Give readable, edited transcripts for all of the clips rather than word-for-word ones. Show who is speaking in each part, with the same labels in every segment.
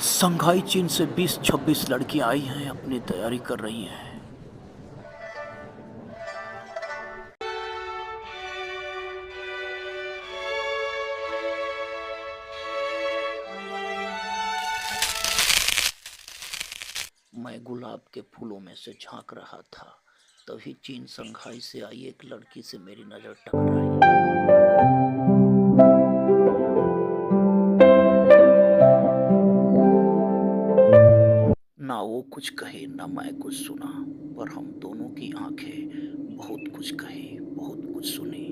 Speaker 1: संघाई चीन से 20-26 लड़कियां आई हैं, अपनी तैयारी कर रही हैं। मैं गुलाब के फूलों में से झांक रहा था, तभी चीन संघाई से आई एक लड़की से मेरी नजर टकराई। ना वो कुछ कहे ना मैं कुछ सुना, पर हम दोनों की आंखें बहुत कुछ कही, बहुत कुछ सुनी।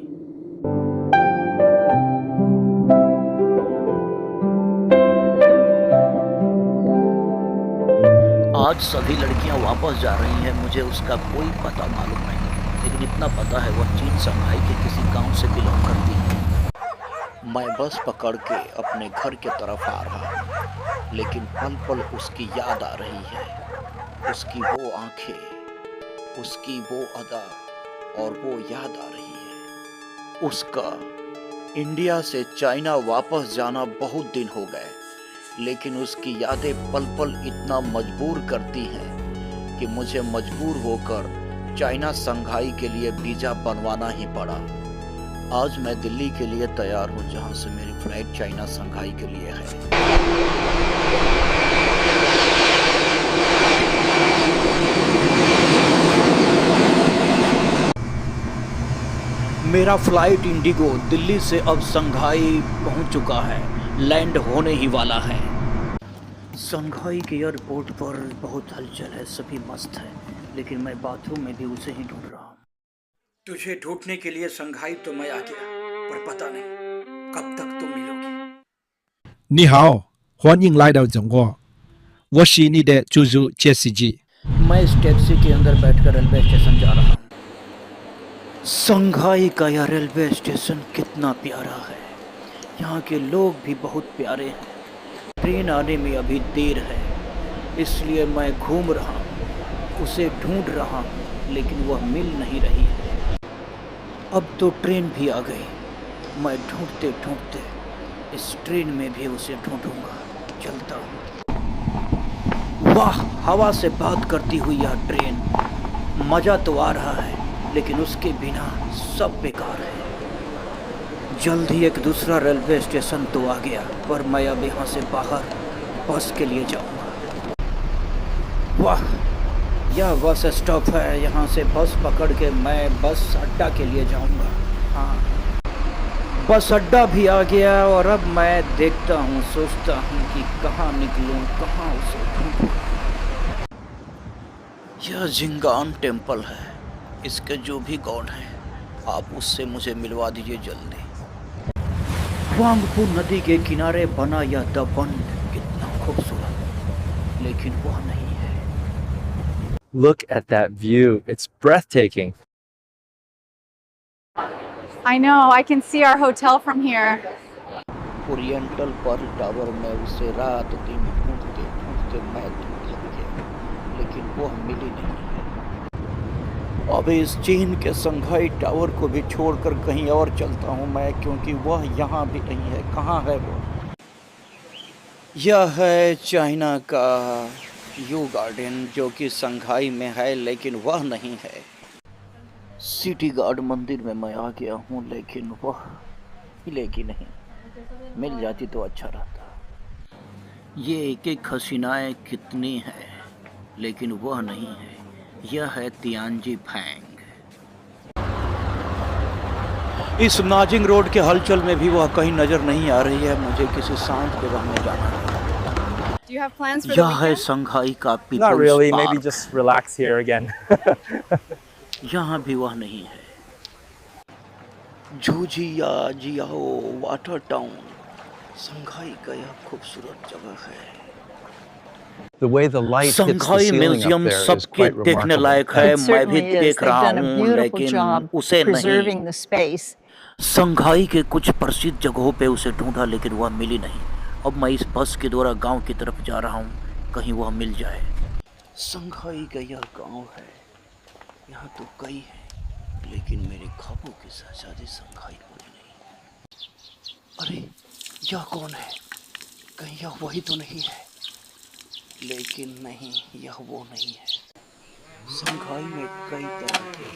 Speaker 1: आज सभी लड़कियां वापस जा रही हैं, मुझे उसका कोई पता मालूम नहीं, लेकिन इतना पता है वह चीन संघाई के किसी गांव से बिलोंग करती है। मैं बस पकड़ के अपने घर के तरफ आ रहा हूँ, लेकिन पल पल उसकी याद आ रही है। उसकी वो आंखें, उसकी वो अदा और वो याद आ रही है। उसका इंडिया से चाइना वापस जाना बहुत दिन हो गए, लेकिन उसकी यादें पल पल इतना मजबूर करती हैं कि मुझे मजबूर होकर चाइना संघाई के लिए वीजा बनवाना ही पड़ा। आज मैं दिल्ली के लिए तैयार हूँ, जहाँ से मेरी फ्लाइट चाइना संघाई के लिए है। मेरा फ्लाइट इंडिगो दिल्ली से अब संघाई पहुँच चुका है, लैंड होने ही वाला है। संघाई के एयरपोर्ट पर बहुत हलचल है, सभी मस्त हैं, लेकिन मैं बाथरूम में भी उसे ही ढूंढ रहा हूँ। तुझे ढूंढने के लिए संघाई तो मैं आ गया, पर पता नहीं कब तक तुम मिलोगी।
Speaker 2: 你好，欢迎来到中国。我是你的猪猪杰司机。
Speaker 1: मैं इस टैक्सी के अंदर बैठकर रेलवे स्टेशन जा रहा हूँ। संघाई का यह रेलवे स्टेशन कितना प्यारा है, यहाँ के लोग भी बहुत प्यारे हैं। ट्रेन आने में अभी देर है, इसलिए मैं घूम रहा हूँ, उसे ढूंढ रहा हूँ, लेकिन वह मिल नहीं रही है। अब तो ट्रेन भी आ गई, मैं ढूंढते ढूंढते इस ट्रेन में भी उसे ढूंढूंगा। चलता हूँ। वाह, हवा से बात करती हुई यह ट्रेन, मज़ा तो आ रहा है, लेकिन उसके बिना सब बेकार है। जल्द ही एक दूसरा रेलवे स्टेशन तो आ गया, पर मैं अब यहाँ से बाहर बस के लिए जाऊँगा। वाह, यह बस स्टॉप है, यहाँ से बस पकड़ के मैं बस अड्डा के लिए जाऊँगा। हाँ, बस अड्डा भी आ गया और अब मैं देखता हूँ, सोचता हूँ कि कहाँ निकलूँ, कहाँ उसे ढूंढूँ। यह जिंगान टेम्पल है, इसके जो भी गॉड हैं, आप उससे मुझे मिलवा दीजिए जल्दी। वांगपू नदी के किनारे बना यह द बंद कितना खूबसूरत, लेकिन वह नहीं है।
Speaker 3: Look at that view. It's breathtaking.
Speaker 4: I know. I can see our hotel from here.
Speaker 1: Oriental Pearl Tower में उसे रात दिन ढूंढते ढूंढते मैं थक गया, लेकिन वह मिली नहीं है। अब इस चीन के संघाई टावर को भी छोड़कर कहीं और चलता हूँ मैं, क्योंकि वह यहाँ भी नहीं है। कहाँ है वो? यह है चाइना का यू गार्डन, जो कि संघाई में है, लेकिन वह नहीं है। सिटी गार्ड मंदिर में मैं आ गया हूँ, लेकिन वह मिलेगी नहीं। मिल जाती तो अच्छा रहता। ये एक एक हसीनाएं कितनी हैं, लेकिन वह नहीं है। यह है तियानजी फैंग। इस नाजिंग रोड के हलचल में भी वह कहीं नजर नहीं आ रही है। मुझे किसी शांत जगह में जाना है।
Speaker 4: Do you have plans for the
Speaker 1: यह है
Speaker 4: weekend?
Speaker 1: संघाई का
Speaker 3: Not
Speaker 1: People's
Speaker 3: really.
Speaker 1: Park.
Speaker 3: Maybe just relax here again.
Speaker 1: यहाँ भी वह नहीं है। झूझिया जियाओ वाटर टाउन, संघाई का यह खूबसूरत जगह है।
Speaker 3: The way the light hits the
Speaker 1: Shanghai
Speaker 3: ceiling up
Speaker 1: museum
Speaker 3: there is
Speaker 1: सबके
Speaker 3: quite
Speaker 1: देखने
Speaker 3: remarkable.
Speaker 1: लायक है,
Speaker 5: It
Speaker 1: मैं भी
Speaker 5: certainly is.
Speaker 1: देख
Speaker 5: They've
Speaker 1: रहा
Speaker 5: done a
Speaker 1: हूँ,
Speaker 5: beautiful
Speaker 1: लेकिन
Speaker 5: job
Speaker 1: उसे नहीं।
Speaker 5: preserving the space.
Speaker 1: संघाई के कुछ प्रसिद्ध जगहों पे उसे ढूंढा, लेकिन वह मिली नहीं। अब मैं इस बस के द्वारा गांव की तरफ जा रहा हूँ, कहीं वह मिल जाए। संघाई का यह गांव है, यहाँ तो कई हैं, लेकिन मेरे ख्वाबों की शहजादी संघाई कोई नहीं। अरे, यह कौन है? कहीं यह वही तो नहीं है? लेकिन नहीं, यह वो नहीं है। संघाई में कई तरह के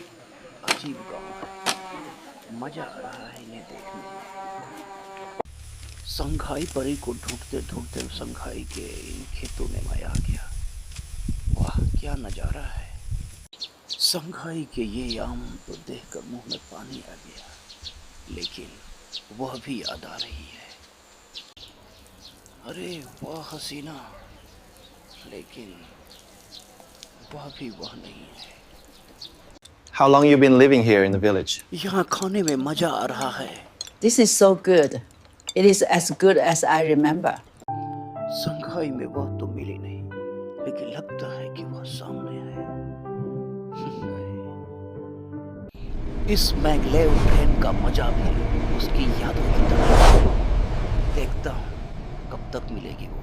Speaker 1: अजीब गांव हैं। मजा आ रहा है इन्हें देखने में। संघाई परी को ढूंढते ढूंढते संघाई के इन खेतों में मैं आ गया। वाह क्या नजारा है। संघाई के ये आम तो देखकर मुंह में पानी आ गया, लेकिन वह भी याद आ रही है। अरे वाह हसीना, लेकिन वह भी वह नहीं है।
Speaker 3: How long you been living here in the village?
Speaker 1: यहाँ खाने में मजा आ रहा है।
Speaker 5: This is so good. It is as good as I remember.
Speaker 1: संघाई में वह तो मिली नहीं, लेकिन लगता है कि वह सामने है। इस मैगलेव ट्रेन का मजा भी उसकी यादों की तरह। देखता हूँ कब तक मिलेगी वो।